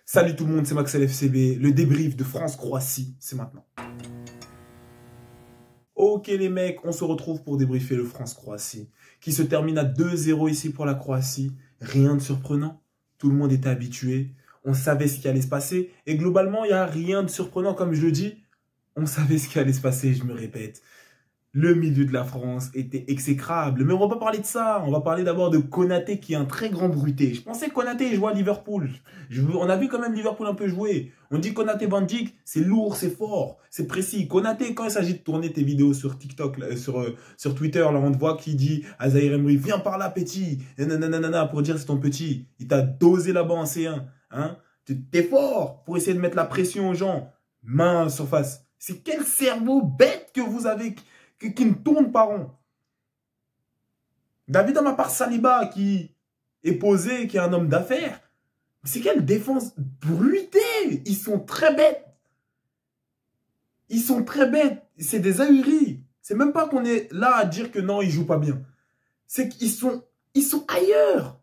Salut tout le monde, c'est Max LFCB. Le débrief de France-Croatie, c'est maintenant. Ok les mecs, on se retrouve pour débriefer le France-Croatie, qui se termine à 2-0 ici pour la Croatie. Rien de surprenant, tout le monde était habitué, on savait ce qui allait se passer. Et globalement, il n'y a rien de surprenant, comme je le dis. On savait ce qui allait se passer, je me répète. Le milieu de la France était exécrable. Mais on va pas parler de ça. On va parler d'abord de Konaté qui est un très grand bruité. Je pensais que Konaté jouait à Liverpool. On a vu quand même Liverpool un peu jouer. On dit Konaté Van Dijk, c'est lourd, c'est fort, c'est précis. Konaté, quand il s'agit de tourner tes vidéos sur TikTok, là, sur Twitter, là, on te voit qui dit à Zaïre Emery, viens par là petit, nanana, pour dire c'est ton petit. Il t'a dosé là-bas en C1. Hein? T'es fort pour essayer de mettre la pression aux gens. Main surface. C'est quel cerveau bête que vous avez qui ne tourne pas rond. David Amapar Saliba qui est posé, qui est un homme d'affaires. C'est quelle défense bruitée. Ils sont très bêtes. Ils sont très bêtes. C'est des ahuris. C'est même pas qu'on est là à dire que non, ils jouent pas bien. C'est qu'ils sont ailleurs.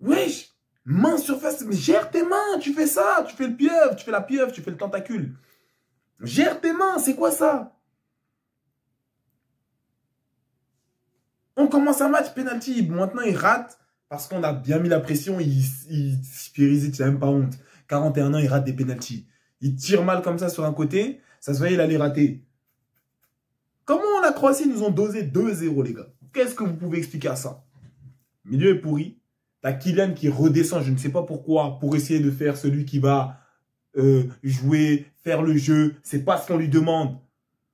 Wesh. Main surface. Mais gère tes mains. Tu fais ça. Tu fais le pieuvre. Tu fais la pieuvre. Tu fais le tentacule. Gère tes mains. C'est quoi ça? On commence un match, penalty. Maintenant, il rate parce qu'on a bien mis la pression. Il n'a même pas honte. 41 ans, il rate des penalties. Il tire mal comme ça sur un côté. Ça se voyait, il allait rater. Comment la Croatie nous ont dosé 2-0, les gars? Qu'est-ce que vous pouvez expliquer à ça? Milieu est pourri. T'as Kylian qui redescend, je ne sais pas pourquoi, pour essayer de faire celui qui va jouer, faire le jeu. C'est pas ce qu'on lui demande.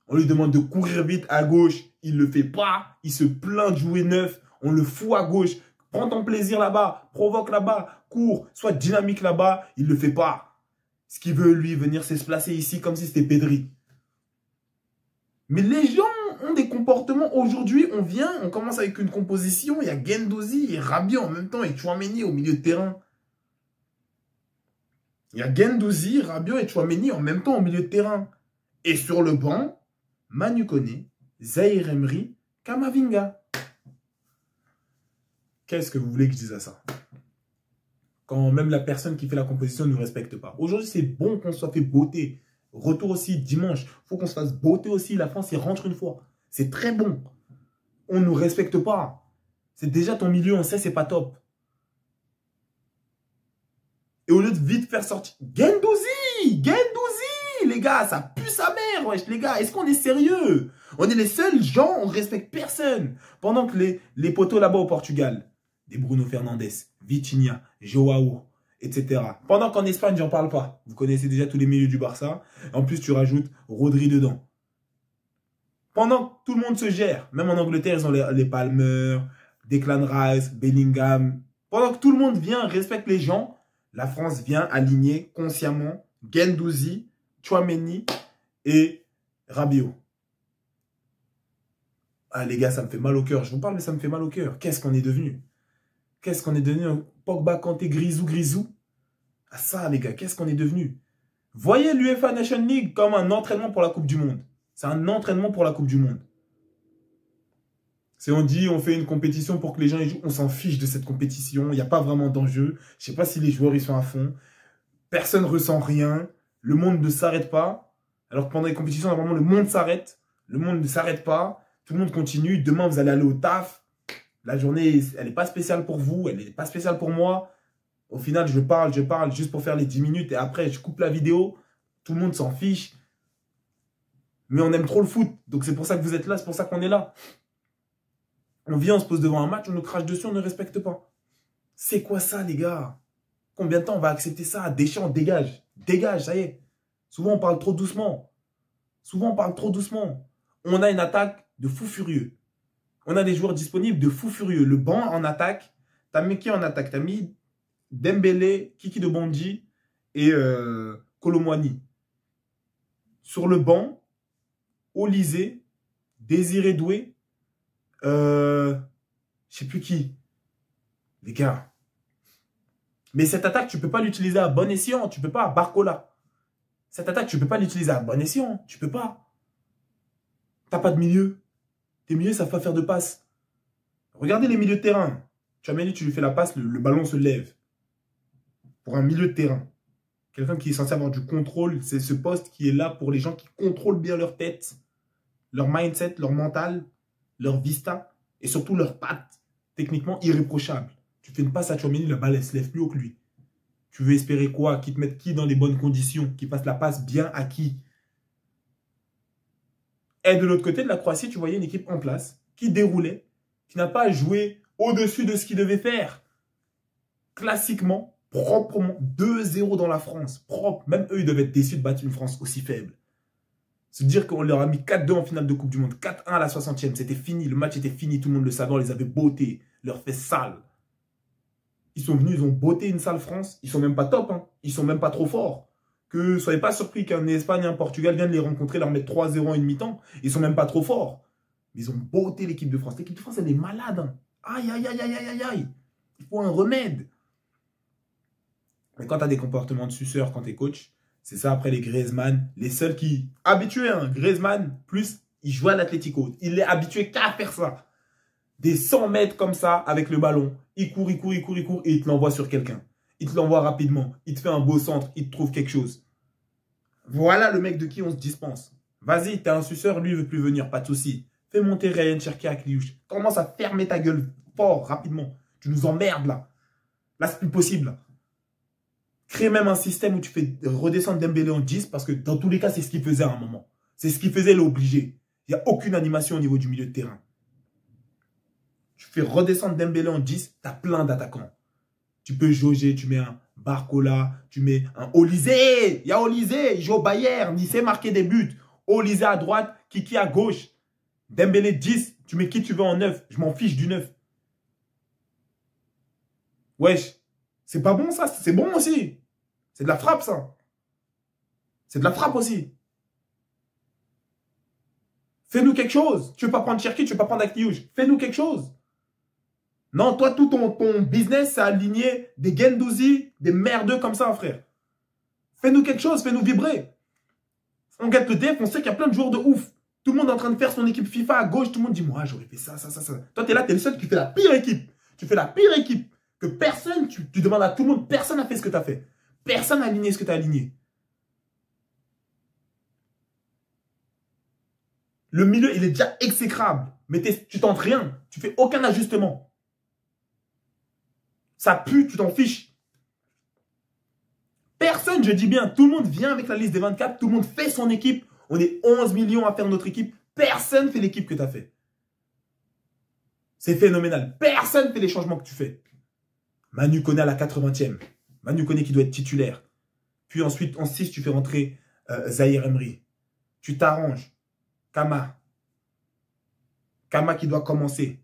On lui demande de courir vite à gauche. Il ne le fait pas. Il se plaint de jouer neuf. On le fout à gauche. Prends ton plaisir là-bas. Provoque là-bas. Cours. Sois dynamique là-bas. Il ne le fait pas. Ce qu'il veut, lui, venir se placer ici comme si c'était Pedri. Mais les gens ont des comportements. Aujourd'hui, on commence avec une composition. Il y a Guendouzi et Rabiot en même temps et Tchouaméni au milieu de terrain. Il y a Guendouzi, Rabiot et Tchouaméni en même temps au milieu de terrain. Et sur le banc, Manu Koné, Zaïre Emery, Kamavinga. Qu'est-ce que vous voulez que je dise à ça? Quand même la personne qui fait la composition ne nous respecte pas. Aujourd'hui, c'est bon qu'on soit fait beauté. Retour aussi dimanche. Il faut qu'on se fasse beauté aussi. La France, il rentre une fois. C'est très bon. On ne nous respecte pas. C'est déjà ton milieu, on sait, c'est pas top. Et au lieu de vite faire sortir... Guendouzi, les gars, ça pue sa mère, wesh, les gars. Est-ce qu'on est sérieux? On est les seuls gens, on respecte personne. Pendant que les poteaux là-bas au Portugal, des Bruno Fernandes, Vitinha, Joao, etc. Pendant qu'en Espagne, j'en parle pas. Vous connaissez déjà tous les milieux du Barça. En plus, tu rajoutes Rodri dedans. Pendant que tout le monde se gère, même en Angleterre, ils ont les Palmer, Declan Rice, Bellingham. Pendant que tout le monde vient, respecte les gens, la France vient aligner consciemment Guendouzi, Tchouaméni et Rabiot. Ah les gars, ça me fait mal au cœur. Je vous parle, mais ça me fait mal au cœur. Qu'est-ce qu'on est devenu? Qu'est-ce qu'on est devenu? Pogba, Kanté, Grisou. Ah ça les gars, qu'est-ce qu'on est devenu? Voyez l'UEFA Nation League comme un entraînement pour la Coupe du Monde. C'est un entraînement pour la Coupe du Monde. C'est on dit, on fait une compétition pour que les gens y jouent. On s'en fiche de cette compétition. Il n'y a pas vraiment d'enjeu. Je ne sais pas si les joueurs ils sont à fond. Personne ne ressent rien. Le monde ne s'arrête pas. Alors que pendant les compétitions, normalement, le monde s'arrête. Le monde ne s'arrête pas. Tout le monde continue. Demain, vous allez aller au taf. La journée, elle n'est pas spéciale pour vous. Elle n'est pas spéciale pour moi. Au final, je parle juste pour faire les 10 minutes. Et après, je coupe la vidéo. Tout le monde s'en fiche. Mais on aime trop le foot. Donc, c'est pour ça que vous êtes là. C'est pour ça qu'on est là. On vient, on se pose devant un match. On nous crache dessus. On ne respecte pas. C'est quoi ça, les gars? Combien de temps on va accepter ça? Deschamps, dégage. Dégage, ça y est. Souvent, on parle trop doucement. On a une attaque de fou furieux. On a des joueurs disponibles de fou furieux. Le banc en attaque. T'as mis qui en attaque? T'as mis Dembélé, Kiki de Bondy et Kolo Muani. Sur le banc, Olysée, Désiré Doué, je sais plus qui. Les gars. Mais cette attaque, tu ne peux pas l'utiliser à bon escient. Tu ne peux pas, Barcola. Cette attaque, tu ne peux pas l'utiliser à bon escient. Tu ne peux pas. Tu n'as pas de milieu. Tes milieux, ça ne savent pas faire de passe. Regardez les milieux de terrain. Tu lui fais la passe, le ballon se lève. pour un milieu de terrain. Quelqu'un qui est censé avoir du contrôle, c'est ce poste qui est là pour les gens qui contrôlent bien leur tête, leur mindset, leur mental, leur vista et surtout leurs pattes. Techniquement irréprochable. Tu fais une passe à Tchouaméni, la balle elle se lève plus haut que lui. Tu veux espérer quoi? Qu'il te mette qui dans les bonnes conditions? Qu'il fasse la passe bien à qui? Et de l'autre côté de la Croatie, tu voyais une équipe en place qui déroulait, qui n'a pas joué au-dessus de ce qu'il devait faire. Classiquement, proprement, 2-0 dans la France. Propre. Même eux, ils devaient être déçus de battre une France aussi faible. Se dire qu'on leur a mis 4-2 en finale de Coupe du Monde, 4-1 à la 60e, c'était fini, le match était fini, tout le monde le savait, on les avait bottés, leur fait sale. Ils sont venus, ils ont botté une sale France, ils sont même pas top, hein. Ils sont même pas trop forts. Que soyez pas surpris qu'un Espagne et un Portugal viennent les rencontrer, leur mettre 3-0 en une mi-temps, ils sont même pas trop forts. Mais ils ont botté l'équipe de France. L'équipe de France, elle est malade. Hein. Aïe, aïe, aïe, aïe, aïe, aïe. Il faut un remède. Mais quand tu as des comportements de suceurs quand tu es coach, c'est ça après les Griezmann, les seuls qui... Habitués, hein, Griezmann, plus il joue à l'Atlético. Il est habitué qu'à faire ça. Des 100 mètres comme ça avec le ballon. Il court, il court, il court, il court et il te l'envoie sur quelqu'un. Il te l'envoie rapidement. Il te fait un beau centre. Il te trouve quelque chose. Voilà le mec de qui on se dispense. Vas-y, t'es un suceur, lui il veut plus venir, pas de souci. Fais monter Ryan Cherki à Kliouche. Commence à fermer ta gueule fort, rapidement. Tu nous emmerdes là. Là, c'est plus possible. Là. Crée même un système où tu fais redescendre Dembélé en 10 parce que dans tous les cas, c'est ce qu'il faisait à un moment. C'est ce qu'il faisait, il est obligé. Il n'y a aucune animation au niveau du milieu de terrain. Tu fais redescendre Dembélé en 10, tu as plein d'attaquants. Tu peux jauger, tu mets un Barcola, tu mets un Olysée. Il y a Olysée, il joue au Bayern, il sait marquer des buts. Olysée à droite, Kiki à gauche. Dembélé 10, tu mets qui tu veux en 9. Je m'en fiche du 9. Wesh, c'est pas bon ça, c'est bon aussi. C'est de la frappe ça. C'est de la frappe aussi. Fais-nous quelque chose. Tu veux pas prendre Cherki, tu veux pas prendre Akliouche. Fais-nous quelque chose. Non, toi, tout ton business, c'est aligner des Guendouzi, des merdeux comme ça, frère. Fais-nous quelque chose, fais-nous vibrer. On gagne le def, on sait qu'il y a plein de joueurs de ouf. Tout le monde est en train de faire son équipe FIFA à gauche. Tout le monde dit, moi, j'aurais fait ça, ça, ça, ça. Toi, t'es là, t'es le seul qui fait la pire équipe. Tu fais la pire équipe. Que personne, tu demandes à tout le monde, personne n'a fait ce que tu as fait. Personne n'a aligné ce que tu as aligné. Le milieu, il est déjà exécrable. Mais tu tentes rien. Tu fais aucun ajustement. Ça pue, tu t'en fiches. Personne, je dis bien, tout le monde vient avec la liste des 24. Tout le monde fait son équipe. On est 11 millions à faire notre équipe. Personne fait l'équipe que tu as fait. C'est phénoménal. Personne fait les changements que tu fais. Manu Koné à la 80e. Manu Koné qui doit être titulaire. Puis ensuite, en 6, tu fais rentrer Zahir Emery. Tu t'arranges. Kama. Kama qui doit commencer.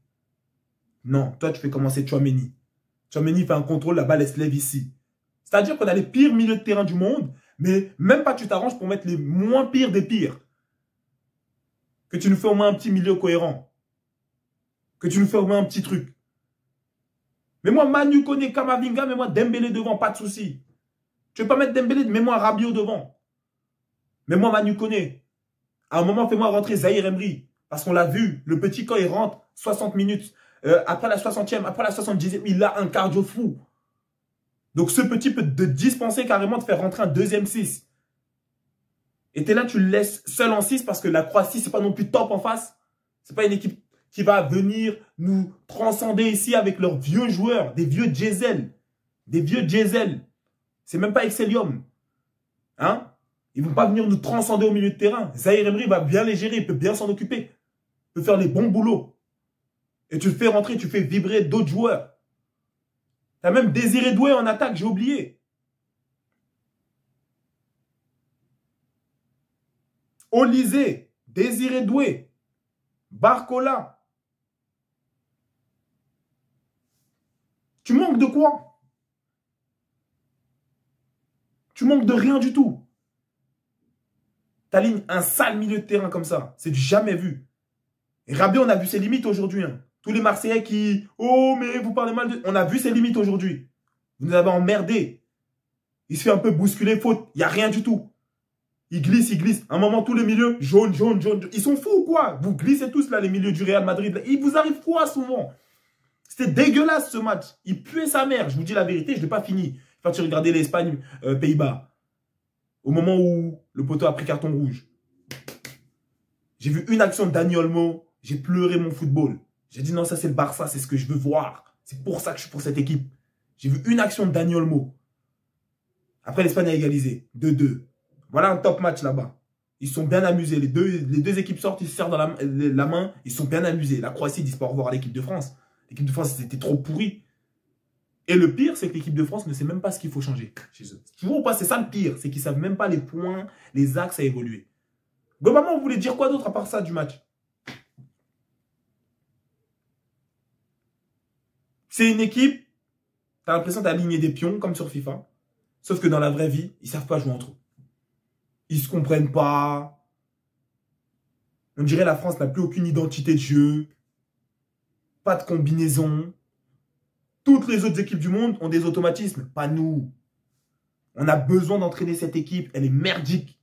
Non, toi, tu fais commencer Tchouaméni. Tchouaméni fait un contrôle, la balle, elle se lève ici. C'est-à-dire qu'on a les pires milieux de terrain du monde, mais même pas tu t'arranges pour mettre les moins pires des pires. Que tu nous fais au moins un petit milieu cohérent. Que tu nous fais au moins un petit truc. Mais moi, Manu Koné, Kamavinga, mais moi, Dembélé devant, pas de souci. Tu veux pas mettre Dembélé, mets-moi Rabiot devant. Mais moi, Manu Koné. À un moment, fais-moi rentrer Zahir Emery. Parce qu'on l'a vu, le petit, quand il rentre, 60 minutes. Après la 60e, après la 70e, il a un cardio fou. Donc, ce petit peut te dispenser carrément de faire rentrer un deuxième 6. Et t'es là, tu le laisses seul en 6 parce que la Croatie, c'est pas non plus top en face. C'est pas une équipe qui va venir nous transcender ici avec leurs vieux joueurs, des vieux diesel. Des vieux diesel. C'est même pas Excellium. Hein? Ils vont pas venir nous transcender au milieu de terrain. Zahir Emery va bien les gérer, il peut bien s'en occuper. Il peut faire les bons boulots. Et tu le fais rentrer, tu fais vibrer d'autres joueurs. Tu as même Désiré Doué en attaque, j'ai oublié. Olysée, Désiré Doué, Barcola. Tu manques de quoi? Tu manques de rien du tout. T'alignes un sale milieu de terrain comme ça. C'est du jamais vu. Et Rabiot, on a vu ses limites aujourd'hui. Hein. Tous les Marseillais qui... Oh, mais vous parlez mal de... On a vu ses limites aujourd'hui. Vous nous avez emmerdé. Il se fait un peu bousculer, faute. Il n'y a rien du tout. Il glisse, il glisse. À un moment, tous les milieux, jaune, jaune, jaune. Ils sont fous ou quoi? Vous glissez tous là, les milieux du Real Madrid. Là. Il vous arrive quoi souvent? C'était dégueulasse ce match. Il puait sa mère. Je vous dis la vérité, je ne l'ai pas fini. Quand tu regardais l'Espagne, Pays-Bas, au moment où le poteau a pris carton rouge, j'ai vu une action de Dani Olmo, j'ai pleuré mon football. J'ai dit non, ça c'est le Barça, c'est ce que je veux voir. C'est pour ça que je suis pour cette équipe. J'ai vu une action de Dani Olmo. Après, l'Espagne a égalisé. 2-2. Voilà un top match là-bas. Ils sont bien amusés. Les deux équipes sortent, ils se serrent dans la main. Ils sont bien amusés. La Croatie dit pas au revoir à l'équipe de France. L'équipe de France, c'était trop pourri. Et le pire, c'est que l'équipe de France ne sait même pas ce qu'il faut changer chez eux. Tu vois ou pas? C'est ça le pire. C'est qu'ils ne savent même pas les points, les axes à évoluer. Globalement, vous voulez dire quoi d'autre à part ça du match? C'est une équipe, tu as l'impression d'aligner des pions comme sur FIFA. Sauf que dans la vraie vie, ils ne savent pas jouer entre eux. Ils ne se comprennent pas. On dirait la France n'a plus aucune identité de jeu. Pas de combinaison. Toutes les autres équipes du monde ont des automatismes. Pas nous. On a besoin d'entraîner cette équipe. Elle est merdique.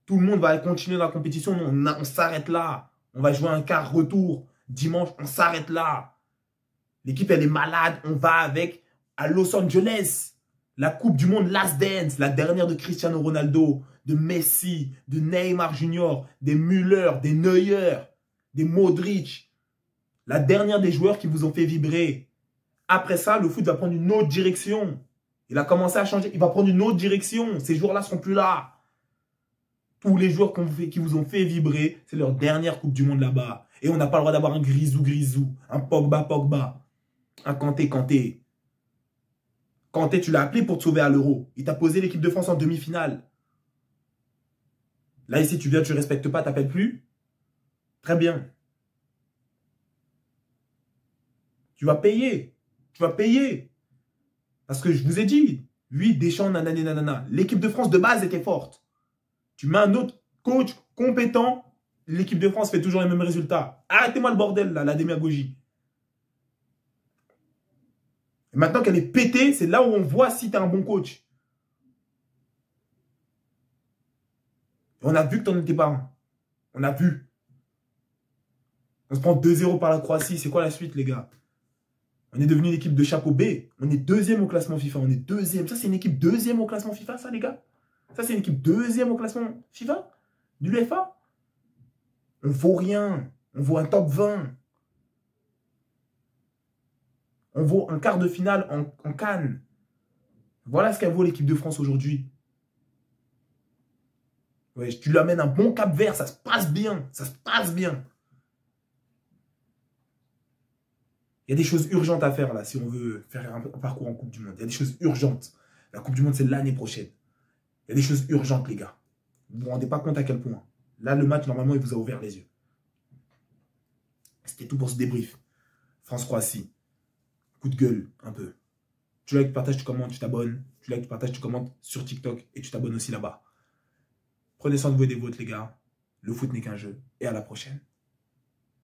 Tout le monde va continuer dans la compétition. On s'arrête là. On va jouer un quart retour. Dimanche, on s'arrête là. L'équipe, elle est malade. On va avec à Los Angeles. La Coupe du Monde Last Dance. La dernière de Cristiano Ronaldo, de Messi, de Neymar Junior, des Müller, des Neuer, des Modric. La dernière des joueurs qui vous ont fait vibrer. Après ça, le foot va prendre une autre direction. Il a commencé à changer. Il va prendre une autre direction. Ces joueurs-là ne seront plus là. Tous les joueurs qui vous ont fait vibrer, c'est leur dernière Coupe du Monde là-bas. Et on n'a pas le droit d'avoir un Grisou, un Pogba, un Kanté. Kanté, tu l'as appelé pour te sauver à l'Euro. Il t'a posé l'équipe de France en demi-finale. Là, ici, tu viens, tu ne respectes pas, tu n'appelles plus. Très bien. Tu vas payer. Tu vas payer. Parce que je vous ai dit, lui, Deschamps, nanana. L'équipe de France de base était forte. Tu mets un autre coach compétent, l'équipe de France fait toujours les mêmes résultats. Arrêtez-moi le bordel, là, la démagogie. Et maintenant qu'elle est pétée, c'est là où on voit si tu es un bon coach. On a vu que tu n'en étais pas un. On a vu. On se prend 2-0 par la Croatie. C'est quoi la suite, les gars? On est devenu une équipe de chapeau B. On est deuxième au classement FIFA. On est deuxième. Ça, c'est une équipe deuxième au classement FIFA, ça, les gars? Ça, c'est une équipe deuxième au classement FIFA? Du l'UEFA? On vaut rien. On vaut un top 20. On vaut un quart de finale en Cannes. Voilà ce qu'elle vaut l'équipe de France aujourd'hui. Ouais, tu lui amènes un bon Cap Vert, ça se passe bien. Ça se passe bien. Il y a des choses urgentes à faire là, si on veut faire un parcours en Coupe du Monde. Il y a des choses urgentes. La Coupe du Monde, c'est l'année prochaine. Il y a des choses urgentes, les gars. Vous ne vous rendez pas compte à quel point. Là, le match, normalement, il vous a ouvert les yeux. C'était tout pour ce débrief. France-Croatie. Coup de gueule, un peu. Tu likes, tu partages, tu commentes, tu t'abonnes. Tu likes, tu partages, tu commentes sur TikTok et tu t'abonnes aussi là-bas. Prenez soin de vous et des vôtres, les gars. Le foot n'est qu'un jeu. Et à la prochaine.